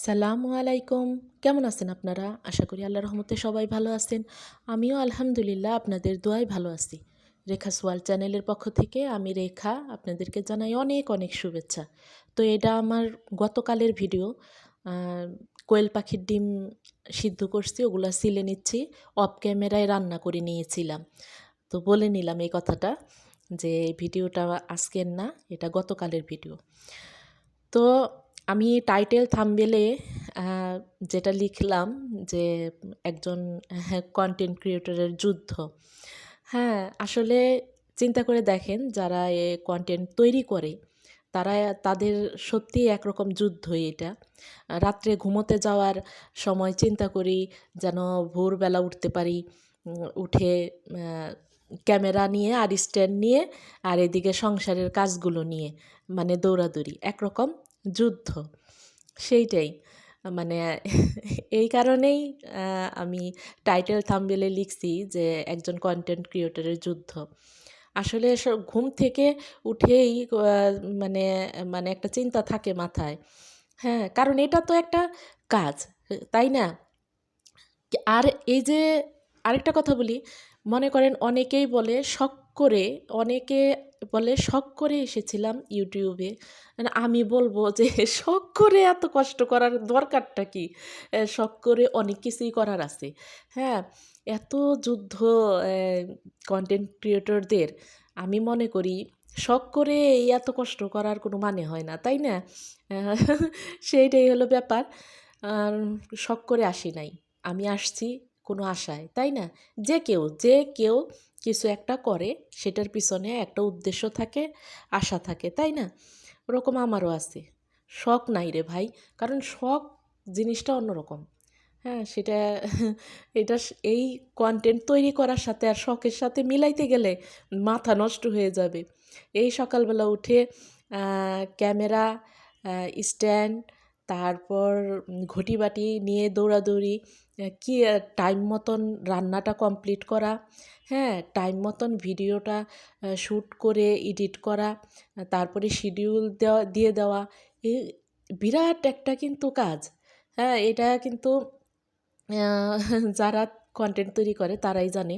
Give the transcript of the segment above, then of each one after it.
আসসালামু আলাইকুম। কেমন আছেন আপনারা? আশা করি আল্লাহর রহমতে সবাই ভালো আছেন। আমিও আলহামদুলিল্লাহ আপনাদের দোয়ায় ভালো আছি। রেখাস ওয়ার্ল্ড চ্যানেলের পক্ষ থেকে আমি রেখা আপনাদেরকে জানাই অনেক অনেক শুভেচ্ছা। তো এটা আমার গতকালের ভিডিও। আ কোয়েল পাখির ডিম সিদ্ধ করছি, ওগুলা ছিলে নিচ্ছি। অফ ক্যামেরায় রান্না করে নিয়েছিলাম। তো বলে নিলাম এই কথাটা যে ভিডিওটা আজকের না, এটা গতকালের ভিডিও। তো আমি টাইটেল থাম্বনেইলে যেটা লিখলাম যে একজন কন্টেন্ট ক্রিয়েটরের যুদ্ধ। হ্যাঁ, আসলে চিন্তা করে দেখেন যারা কন্টেন্ট তৈরি করে তারা তাদের সত্যিই একরকম যুদ্ধই এটা। রাত্রে ঘুমোতে যাওয়ার সময় চিন্তা করি যেন ভোরবেলা উঠতে পারি। উঠে ক্যামেরা নিয়ে আর স্ট্যান্ড নিয়ে আর এদিকে সংসারের কাজগুলো নিয়ে মানে দৌড়াদৌড়ি একরকম যুদ্ধ। সেইটাই মানে এই কারণেই আমি টাইটেল থাম্বনেইলে লিখছি যে একজন কন্টেন্ট ক্রিয়েটরের যুদ্ধ। আসলে ঘুম থেকে উঠেই মানে মানে একটা চিন্তা থাকে মাথায়। হ্যাঁ, কারণ এটা তো একটা কাজ, তাই না? আর এই যে আরেকটা কথা বলি, মনে করেন অনেকেই বলে শখ করে, অনেকে বলে শখ করে এসেছিলাম ইউটিউবে। মানে আমি বলব যে শখ করে এত কষ্ট করার দরকারটা কি? শখ করে অনেক কিছুই করার আছে। হ্যাঁ, এত যুদ্ধ কনটেন্ট ক্রিয়েটরদের আমি মনে করি শখ করে এই এত কষ্ট করার কোনো মানে হয় না, তাই না? আহ, সেইটাই হলো ব্যাপার। আর শখ করে আসি নাই। আমি আসছি কোনো আশায়, তাই না? যে কেউ কিছু একটা করে সেটার পিছনে একটা উদ্দেশ্য থাকে, আশা থাকে, তাই না? ওরকম আমারও আছে। শখ নাই রে ভাই, কারণ শখ জিনিসটা অন্যরকম। হ্যাঁ, সেটা এই কন্টেন্ট তৈরি করার সাথে আর শখের সাথে মিলাইতে গেলে মাথা নষ্ট হয়ে যাবে। এই সকালবেলা উঠে ক্যামেরা, স্ট্যান্ড, তারপর ঘটিবাটি নিয়ে দৌড়াদৌড়ি, কি টাইম মতন রান্নাটা কমপ্লিট করা, হ্যাঁ, টাইম মতন ভিডিওটা শ্যুট করে এডিট করা, তারপরে শিডিউল দিয়ে দেওয়া, এই বিরাট একটা কিন্তু কাজ। হ্যাঁ, এটা কিন্তু যারা কন্টেন্ট তৈরি করে তারাই জানে।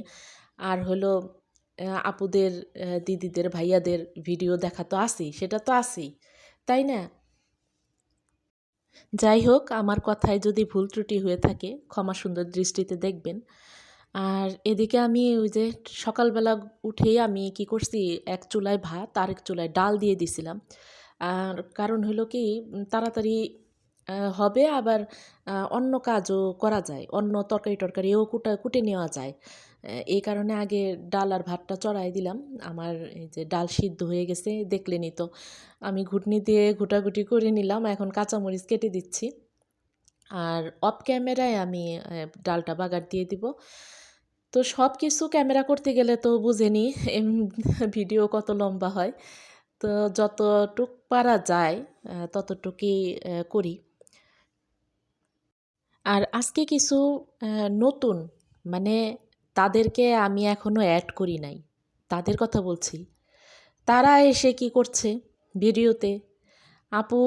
আর হলো আপুদের, দিদিদের, ভাইয়াদের ভিডিও দেখা তো আছেই, সেটা তো আছেই, তাই না? যাই হোক, আমার কথায় যদি ভুল ত্রুটি হয়ে থাকে ক্ষমা সুন্দর দৃষ্টিতে দেখবেন। আর এদিকে আমি ওই যে সকালবেলা উঠেই আমি কি করছি, এক চুলায় ভাত আর এক চুলায় ডাল দিয়ে দিছিলাম। আর কারণ হলো কি, তাড়াতাড়ি হবে, আবার অন্য কাজও করা যায়, অন্য তরকারি টরকারিও কুটে নেওয়া যায়। এই কারণে আগে ডাল আর ভাতটা চড়াই দিলাম। আমার এই যে ডাল সিদ্ধ হয়ে গেছে দেখলেনই তো। আমি ঘুটনি দিয়ে ঘুটাঘুটি করে নিলাম, এখন কাঁচামরিচ কেটে দিচ্ছি। আর অফ ক্যামেরায় আমি ডালটা বাগার দিয়ে দিব। তো সব কিছু ক্যামেরা করতে গেলে তো বুঝেনি ভিডিও কত লম্বা হয়। তো যতটুক পারা যায় ততটুকুই করি। আর আজকে কিছু নতুন, মানে তাদেরকে আমি এখনও অ্যাড করি নাই, তাদের কথা বলছি। তারা এসে কি করছে ভিডিওতে, আপু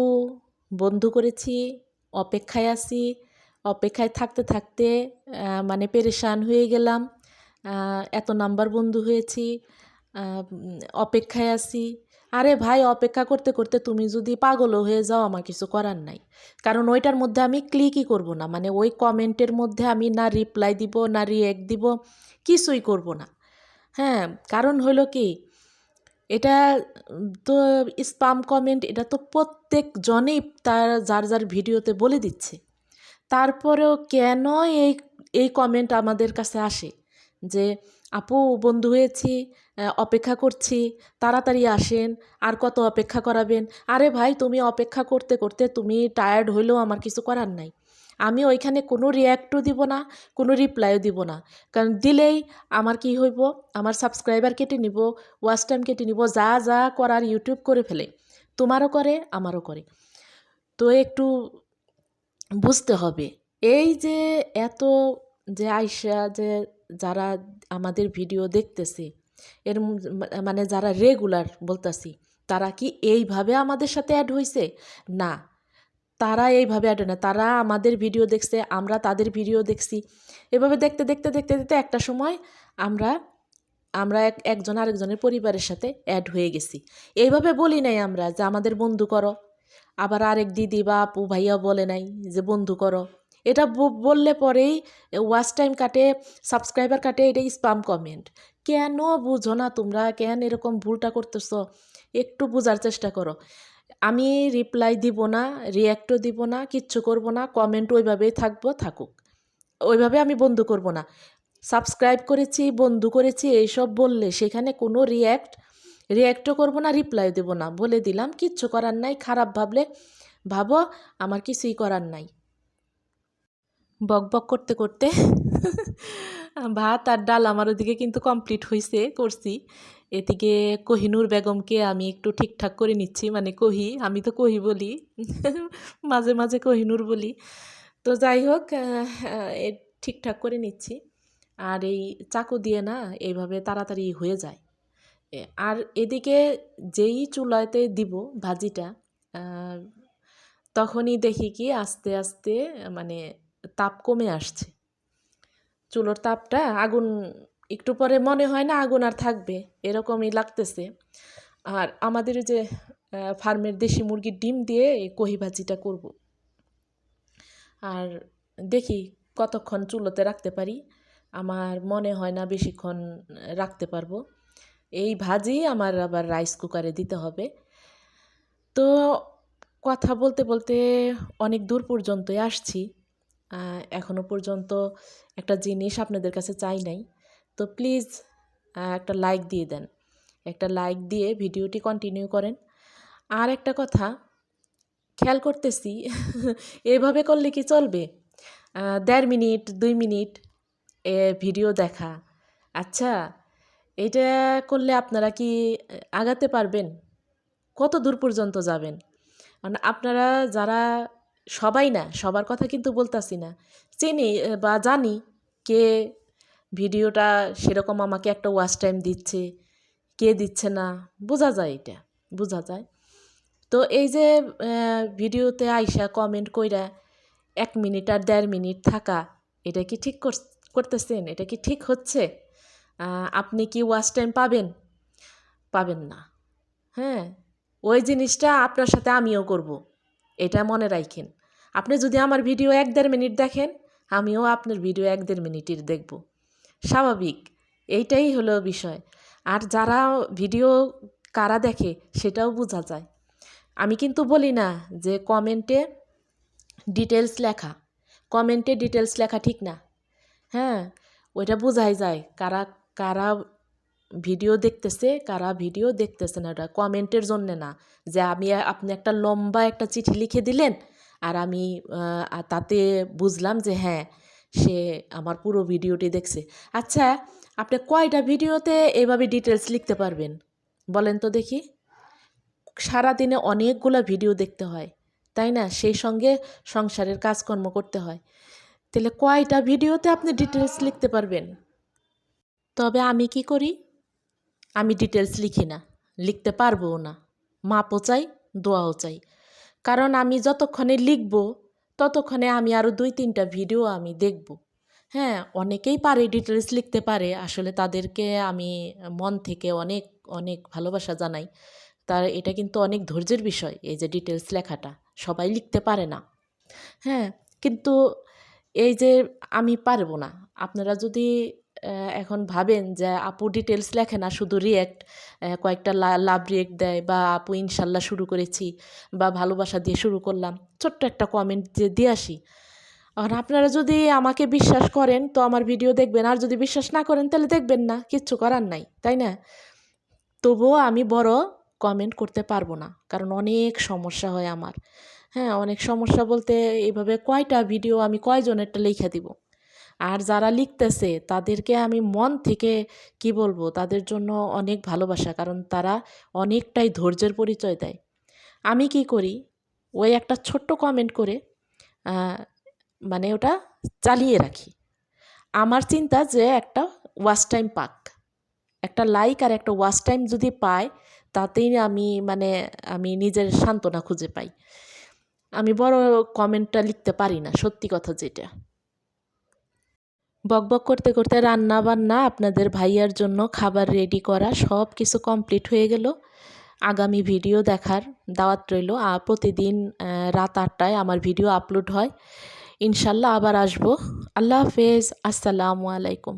বন্ধু করেছি, অপেক্ষায় আছি, অপেক্ষায় থাকতে থাকতে মানে পেরেশান হয়ে গেলাম, এত নাম্বার বন্ধু হয়েছি, অপেক্ষায় আছি। আরে ভাই, অপেক্ষা করতে করতে তুমি যদি পাগলও হয়ে যাও আমার কিছু করার নাই। কারণ ওইটার মধ্যে আমি ক্লিকই করব না, মানে ওই কমেন্টের মধ্যে আমি না রিপ্লাই দিব, না রিঅ্যাক্ট দিব, কিছুই করব না। হ্যাঁ, কারণ হলো কি, এটা তো স্পাম কমেন্ট, এটা তো প্রত্যেকজনেই তার যার যার ভিডিওতে বলে দিচ্ছে। তারপরেও কেন এই এই কমেন্ট আমাদের কাছে আসে যে আপু বন্ধু হয়েছি, অপেক্ষা করছি, তাড়াতাড়ি আসেন, আর কত অপেক্ষা করাবেন? আরে ভাই, তুমি অপেক্ষা করতে করতে তুমি টায়ার্ড হইলেও আমার কিছু করার নাই। আমি ওইখানে কোনো রিয়্যাক্টও দিব না, কোনো রিপ্লাইও দিব না। কারণ দিলেই আমার কি হইব, আমার সাবস্ক্রাইবার কেটে নিব, ওয়াচ টাইম কেটে নিব, যা যা করার ইউটিউব করে ফেলে। তোমারও করে, আমারও করে। তো একটু বুঝতে হবে। এই যে এত যে আইসা যে যারা আমাদের ভিডিও দেখতেছে, এর মানে যারা রেগুলার বলতাছি, তারা কি এইভাবে আমাদের সাথে অ্যাড হইছে? না, তারা এইভাবে অ্যাড হয় না, তারা আমাদের ভিডিও দেখছে, আমরা তাদের ভিডিও দেখছি, এভাবে দেখতে দেখতে দেখতে দেখতে একটা সময় আমরা আমরা একজন আরেকজনের পরিবারের সাথে অ্যাড হয়ে গেছি। এইভাবে বলি নাই আমরা যে আমাদের বন্ধু করো, আবার আরেক দিদি বা আপু ভাইয়া বলে নাই যে বন্ধু করো। এটা বললে পরেই ওয়াচ টাইম কাটে, সাবস্ক্রাইবার কাটে, এটাই স্পাম কমেন্ট। কেন বুঝো না তোমরা? কেন এরকম ভুলটা করতেছো? একটু বোঝার চেষ্টা করো। আমি রিপ্লাই দিব না, রিয়্যাক্টও দিব না, কিচ্ছু করব না, কমেন্ট ওইভাবেই থাকুক, ওইভাবে আমি বন্ধু করব না। সাবস্ক্রাইব করেছি, বন্ধু করেছি এইসব বললে সেখানে কোনো রিয়্যাক্টও করব না, রিপ্লাই দেব না, বলে দিলাম। কিচ্ছু করার নাই, খারাপ ভাবলে ভাবো, আমার কিছুই করার নাই। বক বক করতে করতে ভাত আর ডাল আমার ওদিকে কিন্তু কমপ্লিট করছি। এদিকে কোহিনূর বেগমকে আমি একটু ঠিকঠাক করে নিচ্ছি, মানে আমি তো কহি বলি মাঝে মাঝে কোহিনূর বলি। তো যাই হোক, ঠিকঠাক করে নিচ্ছি। আর এই চাকু দিয়ে না এইভাবে তাড়াতাড়ি হয়ে যায়। আর এদিকে যেই চুলাতে দিব ভাজিটা, তখনই দেখি কি আস্তে আস্তে মানে তাপ কমে আসছে। চুলোর তাপটা, আগুন একটু পরে মনে হয় না আগুন আর থাকবে, এরকমই লাগতেছে। আর আমাদের যে ফার্মের দেশি মুরগির ডিম দিয়ে এই কহি ভাজিটা করব। আর দেখি কতক্ষণ চুলোতে রাখতে পারি। আমার মনে হয় না বেশিক্ষণ রাখতে পারবো। এই ভাজি আমার আবার রাইস কুকারে দিতে হবে। তো কথা বলতে বলতে অনেক দূর পর্যন্তই আসছি। এখনো পর্যন্ত একটা জিনিস আপনাদের কাছে চাই নাই। তো প্লিজ একটা লাইক দিয়ে দেন। একটা লাইক দিয়ে ভিডিওটি কন্টিনিউ করেন। আর একটা কথা খেয়াল করতেছি এভাবে করলে কি চলবে? 1.5 মিনিট 2 মিনিট ভিডিও দেখা। আচ্ছা, এটা করলে আপনারা কি আগাতে পারবেন? কত দূর পর্যন্ত যাবেন? মানে আপনারা যারা, সবাই না, সবার কথা কিন্তু বলতাছি না, চিনি বা জানি কে ভিডিওটা সেরকম আমাকে একটা ওয়াচ টাইম দিচ্ছে, কে দিচ্ছে না, বোঝা যায়, এটা বোঝা যায়। তো এই যে ভিডিওতে আইসা কমেন্ট কইরা 1 মিনিট আর 1.5 মিনিট থাকা, এটা কি ঠিক করতেছেন? এটা কি ঠিক হচ্ছে? আপনি কি ওয়াচ টাইম পাবেন? পাবেন না। হ্যাঁ, ওই জিনিসটা আপনার সাথে আমিও করব, এটা মনে রাখেন। আপনি যদি আমার ভিডিও 1-1.5 মিনিট দেখেন, আমিও আপনার ভিডিও 1-1.5 মিনিটের দেখব, স্বাভাবিক। এইটাই হলো বিষয়। আর যারা ভিডিও কারা দেখে সেটাও বোঝা যায়। আমি কিন্তু বলি না যে কমেন্টে ডিটেলস লেখা ঠিক না। হ্যাঁ, ওইটা বোঝাই যায় কারা কারা ভিডিও দেখতেছে, কারা ভিডিও দেখতেছে না। ওটা কমেন্টের জন্যে না যে আপনি একটা লম্বা একটা চিঠি লিখে দিলেন আর আমি তাতে বুঝলাম যে হ্যাঁ, সে আমার পুরো ভিডিওটি দেখছে। আচ্ছা, আপনি কয়টা ভিডিওতে এভাবে ডিটেলস লিখতে পারবেন বলেন তো দেখি? সারাদিনে অনেকগুলো ভিডিও দেখতে হয়, তাই না? সেই সঙ্গে সংসারের কাজকর্ম করতে হয়। তাহলে কয়টা ভিডিওতে আপনি ডিটেলস লিখতে পারবেন? তবে আমি কি করি? আমি ডিটেলস লিখি না, লিখতে পারবও না। মাপও চাই, দোয়াও চাই। কারণ আমি যতক্ষণে লিখব ততক্ষণে আমি আরও 2-3টা ভিডিও আমি দেখব। হ্যাঁ, অনেকেই পারে, ডিটেলস লিখতে পারে। আসলে তাদেরকে আমি মন থেকে অনেক অনেক ভালোবাসা জানাই। এটা কিন্তু অনেক ধৈর্যের বিষয়, এই যে ডিটেলস লেখাটা। সবাই লিখতে পারে না। হ্যাঁ, কিন্তু এই যে আমি পারবো না। আপনারা যদি এখন ভাবেন যে আপু ডিটেলস লেখে না, শুধু রিয়্যাক্ট, কয়েকটা লাভ রিয়্যাক্ট দেয়, বা আপু ইনশাল্লাহ শুরু করেছি, বা ভালোবাসা দিয়ে শুরু করলাম, ছোট্ট একটা কমেন্ট দিয়ে আসি। আর আপনারা যদি আমাকে বিশ্বাস করেন তো আমার ভিডিও দেখবেন, আর যদি বিশ্বাস না করেন তাহলে দেখবেন না, কিচ্ছু করার নাই, তাই না? তবুও আমি বড় কমেন্ট করতে পারবো না, কারণ অনেক সমস্যা হয় আমার। হ্যাঁ, অনেক সমস্যা বলতে এইভাবে কয়টা ভিডিও আমি কয়জনেরটা লিখে দিব? আর যারা লিখতেছে তাদেরকে আমি মন থেকে কি বলবো, তাদের জন্য অনেক ভালোবাসা, কারণ তারা অনেকটাই ধৈর্যের পরিচয় দেয়। আমি কি করি, ওই একটা ছোট্ট কমেন্ট করে মানে ওটা চালিয়ে রাখি। আমার চিন্তা যে একটা ওয়াচ টাইম পাক, একটা লাইক আর একটা ওয়াচ টাইম যদি পাই, তাতেই আমি নিজের সান্ত্বনা খুঁজে পাই। আমি বড় কমেন্টটা লিখতে পারি না, সত্যি কথা যেটা। বকবক করতে করতে রান্না বান্না আপনাদের ভাইয়ার জন্য খাবার রেডি করা সব কিছু কমপ্লিট হয়ে গেল। আগামী ভিডিও দেখার দাওয়াত রইল। প্রতিদিন রাত ৮টায় আমার ভিডিও আপলোড হয়। ইনশাল্লাহ আবার আসবো। আল্লাহ হাফেজ। আসসালামু আলাইকুম।